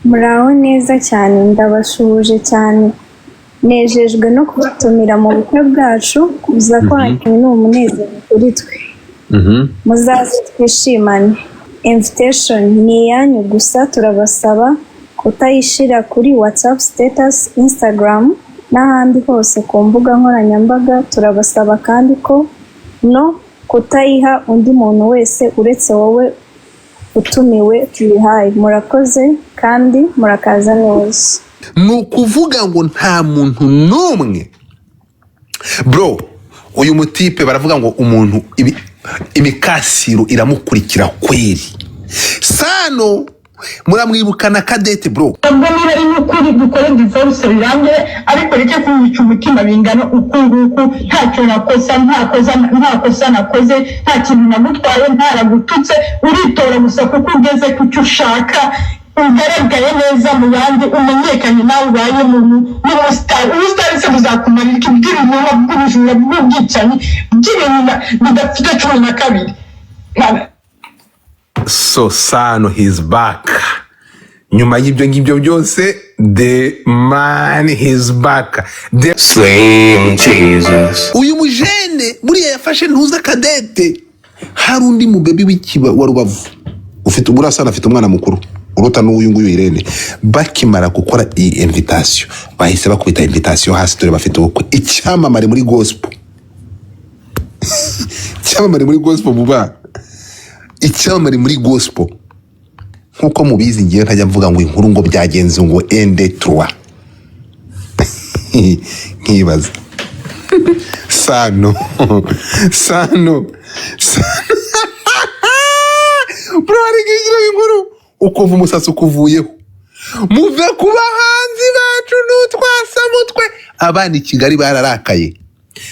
Muraho neza cyane, ndabasuhuje cyane, nejejwe no kubatumira mu bukwe bwacu, kuza kwanyu ni umunezero kuri twe. Muzaze twishimane. Invitation ni iyanyu gusa, turabasaba kutayishira kuri WhatsApp status, Instagram n'ahandi hose ku mbuga nkoranyambaga. Turabasaba kandi ko no kutayiha undi muntu wese uretse wowe utumiwe tuyihaye. Murakoze kandi murakaza neza. Nukuvuga ngo nta muntu n'umwe bro, uyu mutipe baravuga ngo umuntu imikasiro iramukurikira kweri. Sano muramwibukana Kadete bro. Ntabwo niba ari ukuri dukore divorce birangiye, ariko reke kumwica umutima bingana ukunguku, ntacyo nakosa, nta kosa nakoze, nta kintu namutwaye, ntaragututse, uritora gusa kuko ugeze ku cyo ushaka, ugaragaye neza mu bandi, umenyekanye nawe ubaye umuntu n'umusitari. Ubusitari se buzakumarira iki bw'ibintu bw'ubujura bw'ubwicanyi by'ibintu bidafite 12? So Sano he's back. Nyuma y'ibyo ngibyo byose, the man is back. The Slim Jesus. uyu mujene buriya yafashe ntuza Kadete. Hari undi mubebi w'ikiba wa Rubavu ufite umurasana, afite umwana mukuru uruta n'uyu nguyu Irene. Bakimara gukora iyi invitation, bahise bakubita invitation hasi, dore bafite ubukwe. Icyamamare muri gospel icyamamare muri gospel buba icyamamare muri gospel. Nkuko mubizi ngiye ntajya mvuga ngo inkuru ngo byagenze ngo ende 3 nkibaza Sano bro, ari ngira inkuru ukuva umusatsi ukuvuyeho, muve kuba hanzi bacu n'utwasa mutwe. Abana i Kigali bararakaye.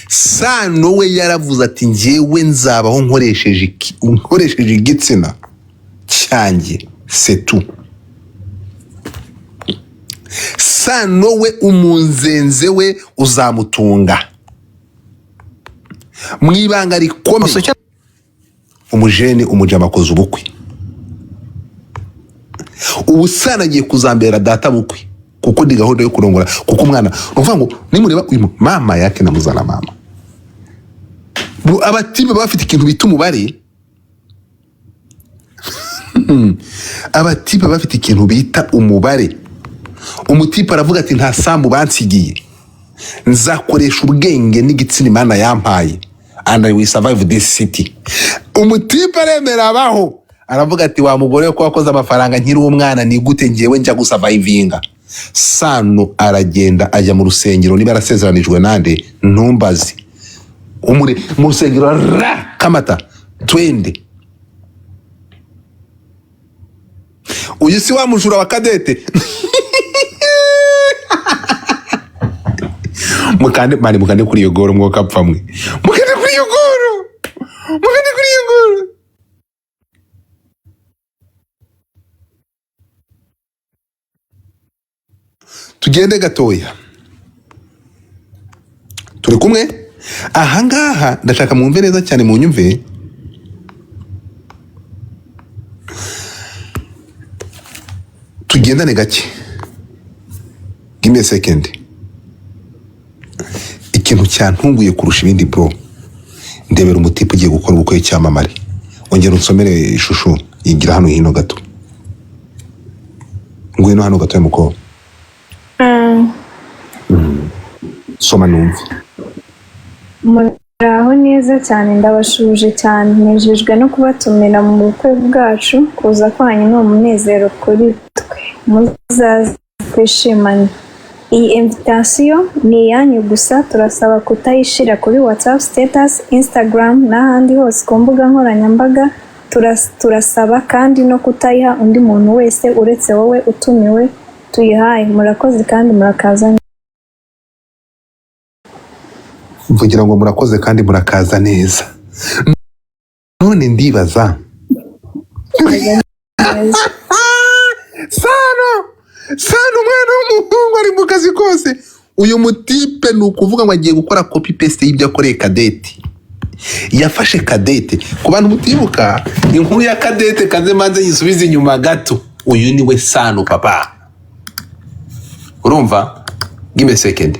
Sano we yaravuze ati njyewe nzabaho nkoresheje igitsina cyanjye setu. Sano we umunzenze we uzamutunga mwibanga rikomeye. Umujene umujama koza ubukwe, ubu Sano agiye kuzambera data bukwe, kuko ndi gahunda yo kurongora, kuko umwana uvuga ngo nimureba uyu mama yake namuzana mama bro. Abatipe bafite ikintu bita umubare abatipe bafite ikintu bita umubare. Umutipe aravuga ati nta sambu bansigiye, nzakoresha ubwenge n'igitsina Imana yampaye, and I will survive this city. Umutipe aremera abaho, aravuga ati wa mugore ko wakoze amafaranga nkiri umwana, ni gute ngiyewe njya gusurvivinga. Sano aragenda ajya mu rusengero, niba arasezeranijwe nande ntumbazi, umuri mu rusengero ra kamata twende. Uyu si wa mujura wa Kadete mukande kuri iyo goro mwoka pfamwe, mukande kuri iyo goro. Tugende gatoya, turi kumwe ahangaha. Ndashaka mwumve neza cyane, munyumve. Tugendane gake, give me a second. Ikintu cyantunguye kurusha ibindi bro, ndebera umutipe ugiye gukora ubukwe cyamamare. Ongera unsomere ishusho igira hano hino gato, ngwino hano gato y'umukobwa. Soma numve. Muraho neza cyane, ndabasuhuje cyane, nejejwe no kubatumira mu bukwe bwacu, kuza kwanyu ni umunezero kuri twe. Muzaze twishimane. Iyi invitation ni iyanyu gusa, turasaba kutayishira kuri WhatsApp status, Instagram n'ahandi hose ku mbuga nkoranyambaga. Turasaba kandi no kutayiha undi muntu wese uretse wowe utumiwe tuyihaye. Murakoze kandi murakaza. Mvugira ngo murakoze kandi murakaza neza. None ndibaza Sano umwana w'umuhungu ari mu kazi kose. Uyu mutipe ni ukuvuga ngo agiye gukora copy paste y'ibyo akoreye Kadete. Yafashe Kadete, ku bantu mutibuka inkuru ya Kadete, kaze manze yisubiza inyuma gato. Uyu ni we Sano papa. urumva? Give me a second.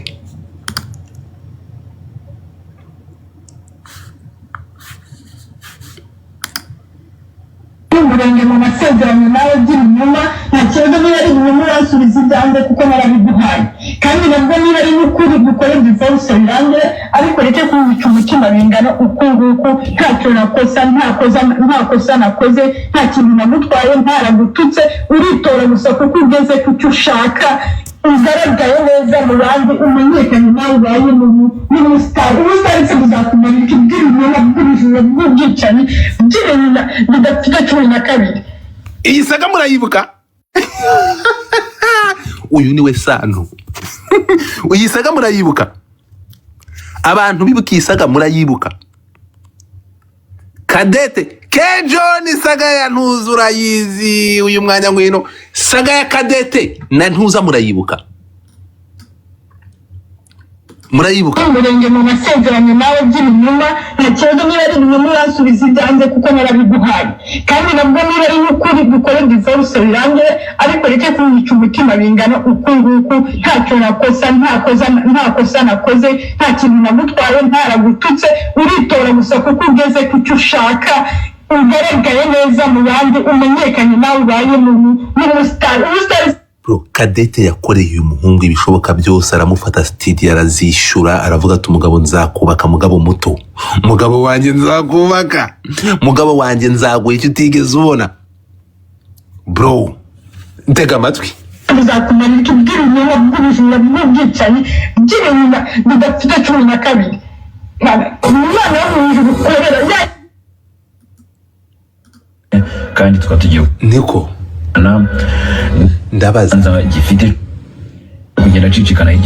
umurenge mu masezerano nawe by'ibinyoma nta kibazo niba ari ibinyoma urasubiza ibyanjye kuko narabiguhaye kandi nabwo niba ari n'ukuri dukore divorce birangire ariko reke kunyica umutima bingana uku nguku ntacyo nakosa nta kosa nakoze nta kintu nagutwaye ntaragututse uritora gusa kuko ugeze ku cyo ushaka ugaragaye neza mu bandi umenyekanye nawe ubaye n'umusitari ubusitari se buzakumarika iby'ibinyoma bw'ubujura bw'ubwicanyi by'ibintu bidafite 12. Iyi saga murayibuka? Uyu niwe Sano. Iyi saga murayibuka? Abantu bibuka iyi saga murayibuka? Kadete Kejon saga ya ntuzura yizi uyu mwanya ngwino saga ya Kadete na ntuza murayibuka? Murayibuka? Umurenge mu masezerano nawe by'ibinyoma nta kibazo niba ari ibinyoma urasubiza ibyanjye kuko narabiguhaye kandi nabwo niba ari n'ukuri dukore divorce birangire ariko reke kunyica umutima bingana uku nguku ntacyo nakosa nta kosa nakoze nta kintu nagutwaye ntaragututse uritora gusa kuko ugeze ku cyo ushaka ugaragaye neza mu bandi umenyekanye nawe ubaye n'umusitari bro. Kadete yakoreye uyu muhungu ibishoboka byose, aramufata studio arazishura, aravuga ati umugabo nzakubaka, mugabo muto, mugabo wanjye nzakubaka, mugabo wanjye nzaguha icyo utigeze ubona. Bro, ntega amatwi. bizakumarika iby'ibinyoma bw'ubujura bw'ubwicanyi by'ibintu bidafite 12. umwana wo mu ijuru ukorera kandi twatugiye niko ndabaza nza gifite kugenda cicikana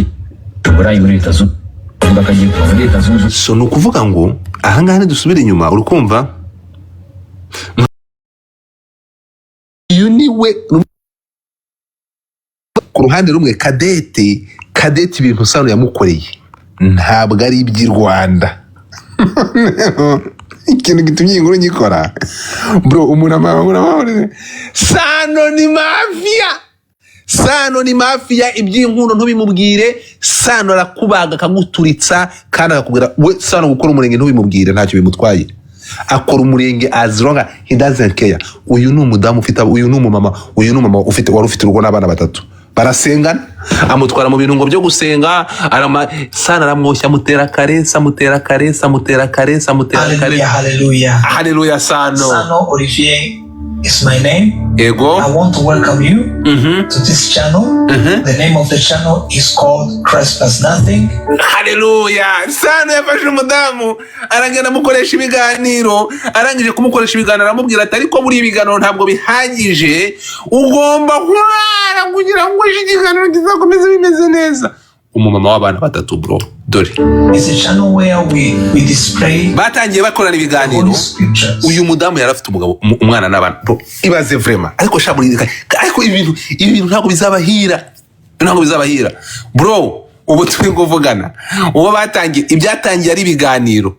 burayi muri leta zunze ubumwe akagiye kuva muri leta zunze so no kuvuga ngo aha ngaha ntidusubire inyuma, uri kumva? Uyu niwe ku ruhande rumwe Kadete ibintu Sano yamukoreye ntabwo ari iby'i Rwanda. Ikintu gitumye iyi nkuru nyikora bro, umuntu amahoro. Sano ni mafia iby'inkuru ntubimubwire. Sano arakubaga akaguturitsa kandi akakubwira we Sano gukora umurenge ntubimubwire ntacyo bimutwaye, akora umurenge as long as he doesn't care. Uyu ni umudamu ufite, uyu ni umumama ufite wari ufite urugo n'abana 3 barasengana, amutwara mu bintu ngo byo gusenga, Sano aramwoshya, amutera karesa. Hallelujah. Sano Olivier is my name. Ego. I want to welcome you to this channel. The name of the channel is called Christ Plus Nothing. Hallelujah. Sano yafashe umudamu arangena mukoresha ibiganiro, arangije kumukoresha ibiganiro aramubwira ati ariko muri ibiganiro ntabwo bihagije, ugomba kurara kugira ngo ikiganiro kizakomeze bimeze neza. Umumama w'abana 3 bro, dore. It's a channel where we display batangiye bakorana ibiganiro. Uyu mudamu yarafite umugabo umwana n'abana bro, ibaze vraiment. Ariko ariko ibintu ntabwo bizabahira bro. Ubu turi kuvugana uwo batangiye ibyatangiye ari ibiganiro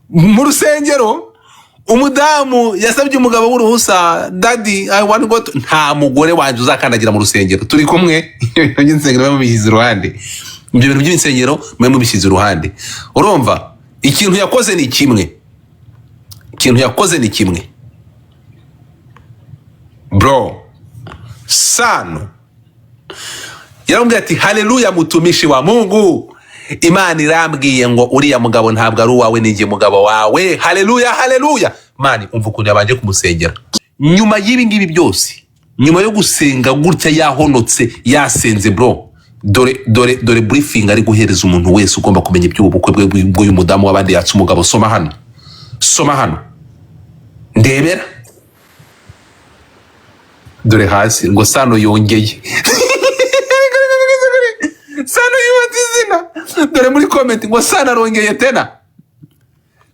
mu rusengero. Umudamu yasabye umugabo w'uruhusa, daddy I want to go to... nta mugore wanje uzakandagira mu rusengero, turi kumwe. Insengero bamubishyize iruhande, ibyo bintu by'insengero mubishyize iruhande. Urumva ikintu yakoze ni kimwe, bro. Sano yaramubwiye ati haleluya mutumishi wa Mungu, Imana irambwiye ngo uriya mugabo ntabwo ari uwawe, ninjye mugabo wawe. Haleluya mani. Umva ukuntu yabanje kumusengera nyuma y'ibi ngibi byose, nyuma yo gusenga gutya yahonotse yasenze bro. Dore briefing ari guhereza umuntu wese ugomba kumenya iby'ubukwe bw'uyu mudamu w'abandi yatse umugabo. Soma hano ndebera, dore hasi ngo Sano yongeye. Sano yubatse izina, dore muri comment ngo Sano arongeye tena,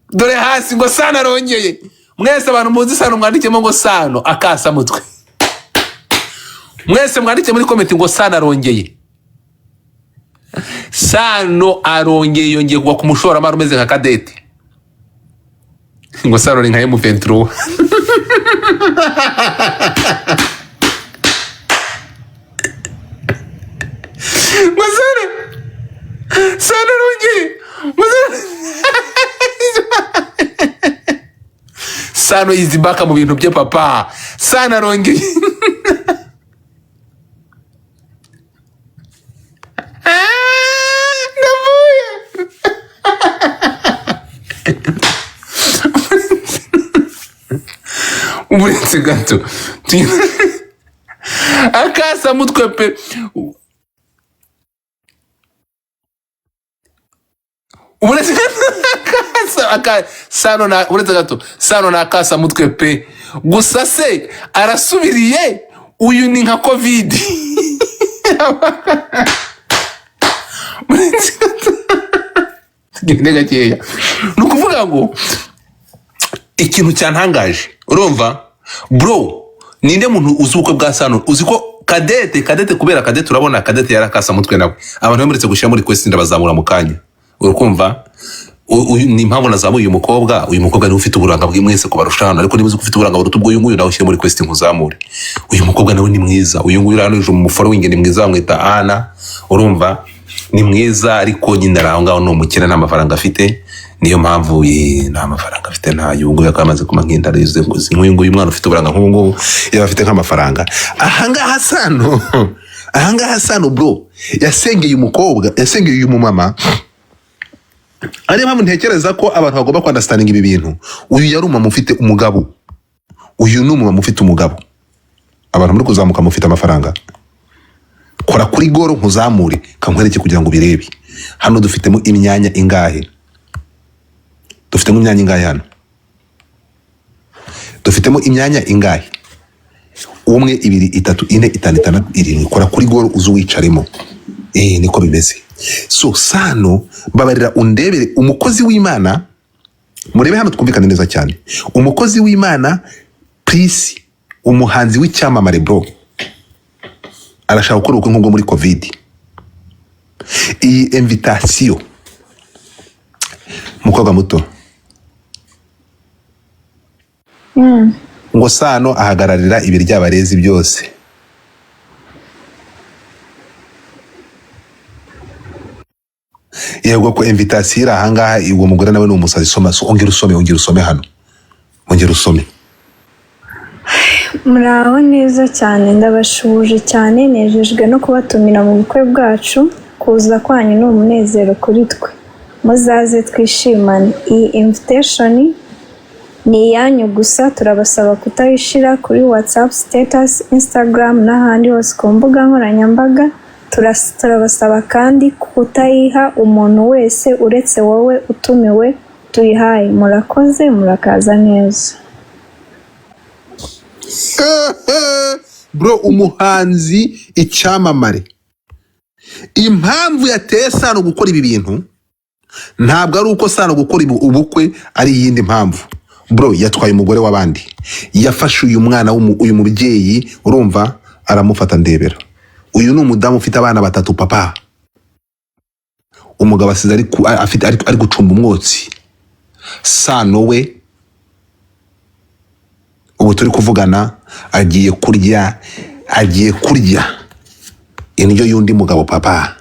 dore hasi ngo Sano arongeye. Mwese abantu muzi Sano mwandikemo ngo Sano akasa mutwe, mwese mwandike muri comment ngo Sano arongeye. Sano arongeye, yongeye kuva ku mushoramari umeze nka Kadete. Ngo Sano ni nka M23. Sano izibaka mu bintu bye papa. Sana rongeye. Uretse gato akasa mutwe pe uretse Sano na uretse gato Sano na akasa mutwe pe gusa se arasubiriye uyu ni nka covid uretse gato gende gakeya nukuvuga ngo ikintu cyantangaje urumva bro ninde muntu uzi ubukwe bwa Sano uzi ko Cadette kubera Cadette urabona Cadette yarakasa mutwe nawe abantu bamuretse gushira muri quest ndabazamura mu kanya urukumva ni impamvu nazamuye uyu mukobwa ni ufite uburanga bw'imwese kubarushana ariko nibuze ufite uburanga buruta ubwo uyu nguyu nawe ushyire muri quest nkuzamure uyu mukobwa nawe ni mwiza uyu nguyu rano ejo mu following ni mwiza bamwita Ana urumva ni mwiza ariko nyine araho ngaho no mukene n'amafaranga afite niyo mpamvu nta mafaranga afite ntayo ngo yakamaze kuma nk'indarize nk'uyu nguyu mwana ufite uburanga nk'ubu ngubu yaba afite nk'amafaranga ahangaha Sano bro yasengeye umukobwa yasengeye uyu mumama ari mpamvu ntekereza ko abantu bagomba kwandastanding ibi bintu uyu yari umumama ufite umugabo uyu ni umumama ufite umugabo abantu muri kuzamuka mufite amafaranga kora kuri goro nkuzamure kankwereke kugira ngo birebe hano dufitemo imyanya ingahe hano dufitemo imyanya ingahe 1 2 3 4 5 6 7 8 kora kuri goro uzuwicaremo niko bimeze so Sano babarira undebere umukozi w'Imana murebe hano twumvikane neza cyane umukozi w'Imana please umuhanzi w'icyamamare bro arashaka gukora ubukwe nk'ubwo muri covid iyi invitation mukobwa muto ngo Sano ahagararira ibiryabarezi byose yego ko invitation ira ahangaha uwo mugore nawe ni umusazi soma so ongera usome hano ongera usome muraho neza cyane ndabashuje cyane nejejwe no kubatumira mu bukwe bwacu kuza kwanyu ni umunezero kuri twe muzaze twishimane iyi invitation ni iyanyu gusa turabasaba kutayishira kuri WhatsApp status Instagram n'ahandi hose ku mbuga nkoranyambaga turabasaba kandi kutayiha umuntu wese uretse wowe utumiwe tuyihaye murakoze murakaza neza bro umuhanzi icyamamare impamvu yateye Sano gukora ibi bintu ntabwo ari uko Sano gukora ubukwe ari iyindi mpamvu bro yatwaye umugore w'abandi yafashe uyu mwana uyu mubyeyi urumva aramufata ndebera uyu ni umudamu ufite abana 3 papa umugabo asize ari gucumba umwotsi Sano we ubu turi kuvugana agiye kurya indyo y'undi mugabo papa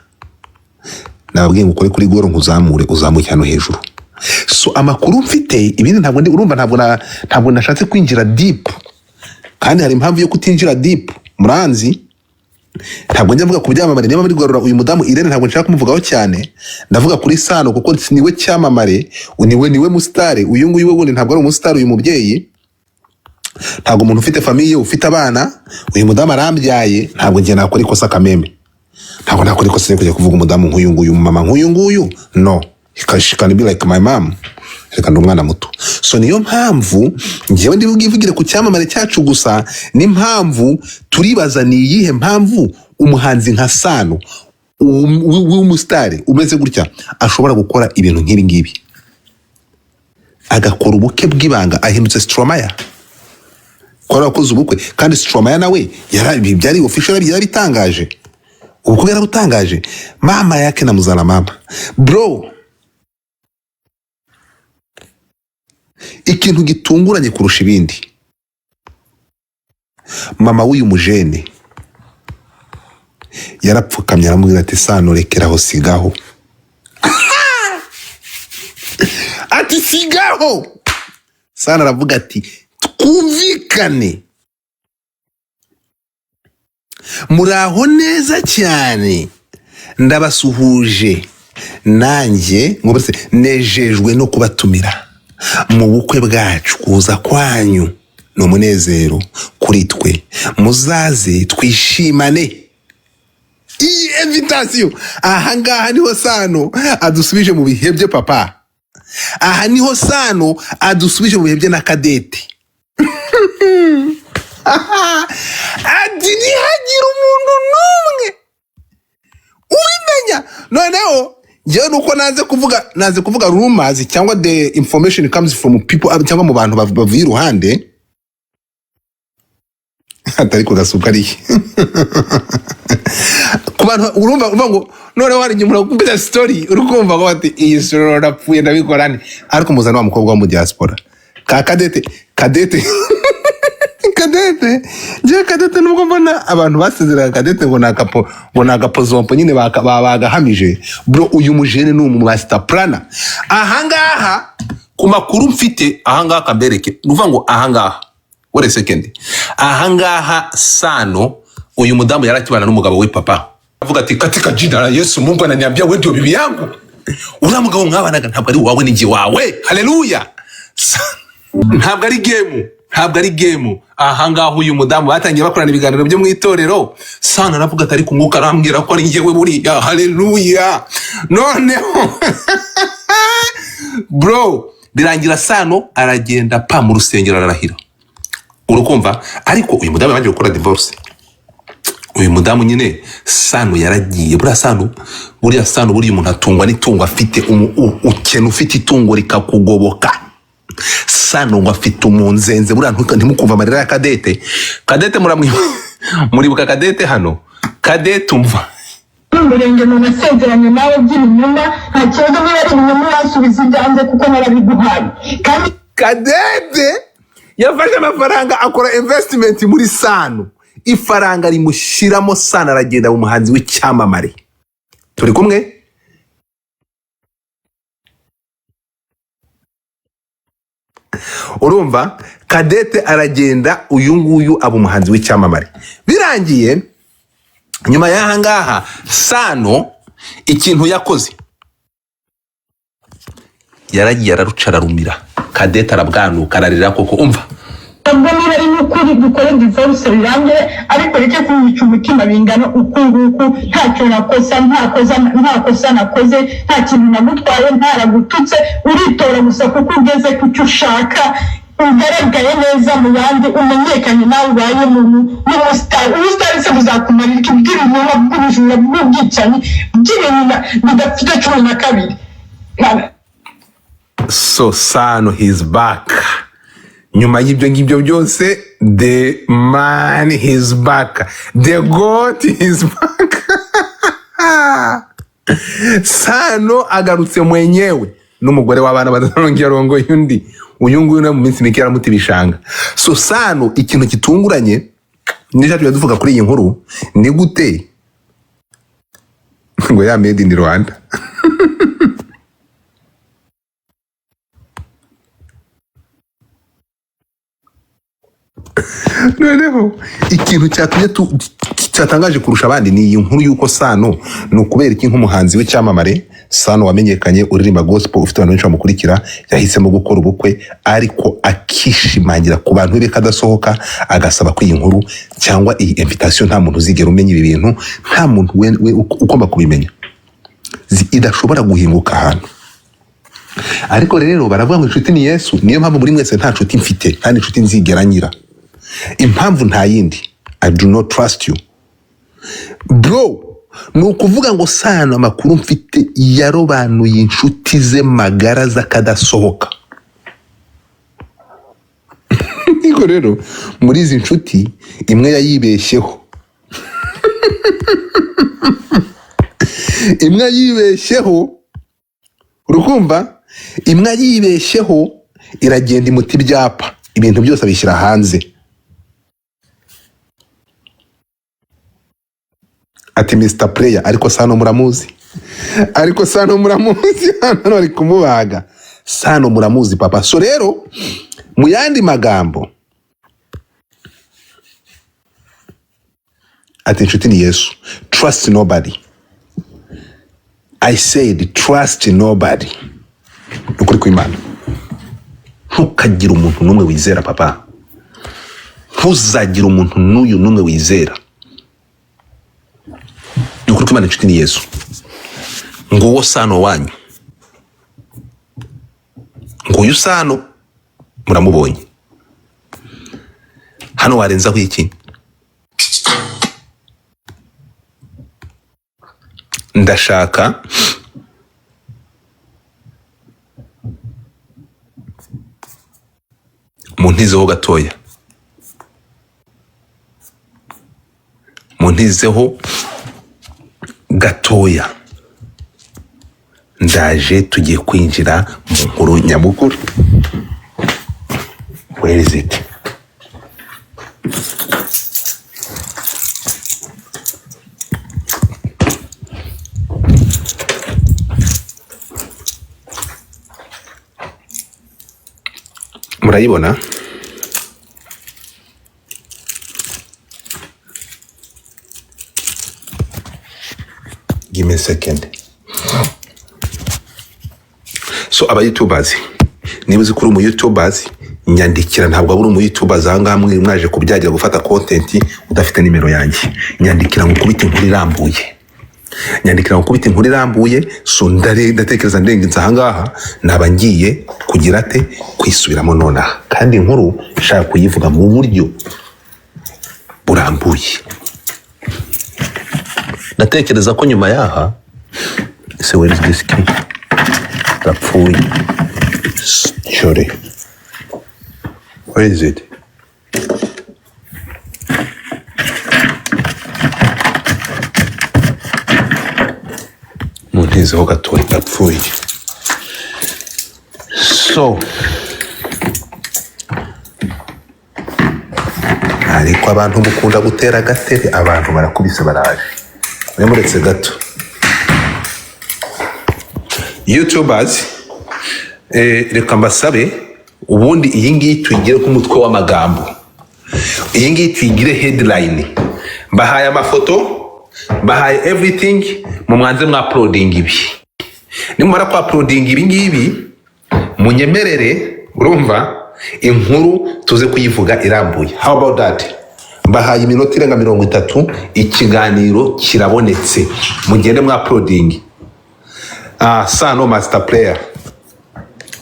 nababwiye ngo ukore kuri goro nkuzamure uzamuke hano hejuru so amakuru mfite ibindi ntabwo nashatse kwinjira deep kandi hari impamvu yo kutinjira deep muranzi ntabwo njya mvuga ku byamamare niba muri gwarura uyu mudamu Irene ntabwo nshaka kumuvugaho cyane ndavuga kuri Sano kuko niwe cyamamare niwe mustare uyu nguyu we wundi ntabwo ari umustare uyu mubyeyi ntabwo umuntu ufite famille ufite abana uyu mudamu arambyaye ntabwo ngiye nakora ikosa kameme ntabwo nakora ikosa kujya kuvuga umudamu nk'uyu nguyu mama nk'uyu nguyu no she can be like my mom reka ndumwana muto so niyo mpamvu ngiye ndivugire ku cyamamare cyacu gusa ni mpamvu turibaza ni iyihe mpamvu umuhanzi nka Sano w'umustare umeze gutya ashobora gukora ibintu nk'ibi ngibi agakora ubukwe bw'ibanga ahindutse Stromae kora akoze ubukwe kandi Stromae nawe byari official yarabitangaje ubukwe yarabutangaje mama yake na muzana mama bro ikintu gitunguranye kurusha ibindi mama w'uyu mujene yarapfukamye aramubwira ati Sano rekeraho sigaho ati sigaho. Sano aravuga ati twumvikane. Muraho neza cyane, ndabasuhuje, nanjye ngobese nejejwe no kubatumira mu bukwe bwacu. Kuza kwanyu ni umunezero kuri twe, muzaze twishimane. Iyi invitation ahangaha niho Sano adusubije mu bihe bye papa. Aha niho Sano adusubije mu bihe bye na Cadette. Ati ntihagira umuntu n'umwe ubimenya. Noneho njyewe nuko naze kuvuga rumors cyangwa the information comes from people cyangwa mu bantu bavuye iruhande. Atari ko gasuka ari ku bantu urumva ngo noneho hari nyuma kumbeza story urukumva ngo ati iyi story rapfuye ndabikorane, ariko muzana wa mukobwa wo mu diaspora ka Cadette Cadette nubwo mbona abantu basezerera Cadette ngo nagapozompo nyine bagahamije. Bro, uyu mujene ni master planner. Ahangaha ku makuru mfite ahangaha kambereke nuvuga ngo ahangaha wait a second. Ahangaha Sano uyu mudamu yarakibana n'umugabo we papa. Avuga ati katika jina la Yesu Mungu ananiambia wewe ndio bibi yangu. Ura mugabo mwabanaga ntabwo ari wawe ni wawe. Haleluya. Ntabwo ari game. Ahangaha uyu mudamu batangiye bakorana ibiganiro byo mu itorero. Sano aravuga ati ariko umwuka arambwira ko ari njyewe buriya. Haleluya. Noneho bro, birangira Sano aragenda pa mu rusengero ararahira. Urukumva, ariko uyu mudamu yabanje gukora divorce. Uyu mudamu nyine Sano yaragiye. Buriya Sano buriya umuntu atungwa n'itungo afite ukene ufite itungo rikakugoboka. Sano ngo afite umunzenze buriya ntimukumva amarira ya Cadette muribuka Cadette hano. Cadette umva umurenge mu masezerano nawe by'ibinyoma, nta kibazo niba ari ibinyoma wasubiza ibyanze kuko narabiguhaye. Kandi Cadette yafashe amafaranga akora investment muri Sano, ifaranga rimushiramo. Sano aragenda mu muhanzi w'icyamamare. Turi kumwe? Urumva, Cadette aragenda, uyu nguyu aba umuhanzi w'icyamamare. Birangiye nyuma y'ahangaha Sano ikintu yakoze yaragiye ararucararumira. Cadette arabwanuka ararira koko. Umva, ubwo niba ari n'ukuri dukore divorce birange, ariko reke kunyica umutima bingana uku nguku. Ntacyo nakosa, nta kosa nakoze, nta kintu nagutwaye, ntaragututse. Uritora gusa kuko ugeze ku cyo ushaka, ugaragaye neza mu bandi, umenyekanye nawe ubaye umusitari. Se buzakumarira iki bw'ibinyoma bw'ubujura bw'ubwicanyi bw'ibintu bidafite 12. So Sano he's back. Nyuma y'ibyo ngibyo byose, the man is back, the God is back. Sano agarutse mwenyewe n'umugore w'abana batarongera rongo yundi. Uyu nguyu na mu minsi mike yaramuti bishanga. So Sano ikintu kitunguranye n'icyo tuvuga kuri iyi nkuru ni gute ngo ya made in Rwanda. Noneho ikintu cyatangaje kurusha abandi ni iyi nkuru yuko Sano ni ukubera iki nk'umuhanzi w'icyamamare Sano wamenyekanye uririmba gospel ufite abantu benshi bamukurikira yahisemo gukora ubukwe, ariko akishimangira ku bantu be kadasohoka, agasaba ko iyi nkuru cyangwa iyi invitation nta muntu uzigera umenya ibi bintu, nta muntu we ugomba kubimenya, idashobora guhinguka ahantu. Ariko rero baravuga ngo inshuti ni Yesu. Niyo mpamvu muri mwese nta nshuti mfite, nta inshuti nzigera ngira. Impamvu nta yindi, I do not trust you bro. Ni ukuvuga ngo Sano amakuru mfite yarobanuye inshuti ze magara z'akadasohoka. Niko rero muri izi nshuti imwe yayibeshyeho. Imwe yibeshyeho, urukumva, imwe yibeshyeho iragenda imuti byapa, ibintu byose abishyira hanze. Ati Mr. Player, ariko Sano muramuzi. Hano bari kumubaga. Sano muramuzi papa. So rero mu yandi magambo ati inshuti ni Yesu. Trust nobody. I said trust nobody. Ukuri kw'Imana. Ntukagira umuntu numwe wizera papa. Ntuzagira umuntu n'uyu numwe wizera. Ukuri kw'Imana inshuti ni Yesu. Nguwo Sano wanyu. Nguyu Sano muramubonye. Hano warenzaho iki? Ndashaka muntizeho gatoya. Muntizeho gatoya. Ndaje tugiye kwinjira mu nkuru nyamukuru. Where is it? Murayibona? Give me a second. So aba YouTubers, niba uzi kuri mu YouTubers, nyandikira. Ntabwo aburi mu YouTubers ahangaha mwaje kubyagira gufata content udafite nimero yanjye. Nyandikira ngukubita inkuru irambuye. Nyandikira ngukubita inkuru irambuye. So ndatekereza ndengenza ahangaha naba ngiye kugira ate kwisubiramo nonaha. Kandi inkuru nshaka kuyivuga mu buryo burambuye. Ndatekereza ko nyuma yaha where is this key? Rapfuye. Sorry. Where is it? Muntizeho gatoya rapfuye. So ariko abantu mukunda gutera agatebe, abantu barakubise baraje. Muretse gato. YouTubers, reka mbasabe ubundi iyi ngiyi tuyigire nk'umutwe w'amagambo. Iyi ngiyi tuyigire headline. Bahaye amafoto, bahaye everything, mu mwanze mwa uploading ibi. Nimara kwa uploading ibi ngibi, munyemerere urumva inkuru tuze kuyivuga irambuye. How about that? Bahaye iminota irenga 30, ikiganiro kirabonetse. Mugende mwa uploading. Sano master player.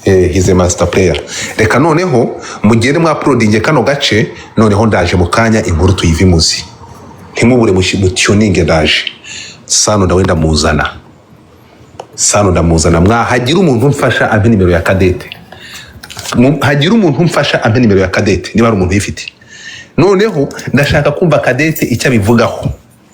He's a master player. Reka noneho mugende mwa uploading kano gace, noneho ndaje mukanya inkuru tuyivimuzi. Ntimubure mutuning ndaje. Sano ndawenda muzana. Sano ndamuzana. Mwa hagira umuntu mfasha ampe nimero ya Cadette. Hagira umuntu mfasha ampe nimero ya Cadette niba ari umuntu yifite. Noneho ndashaka kumva Cadette icyo abivugaho.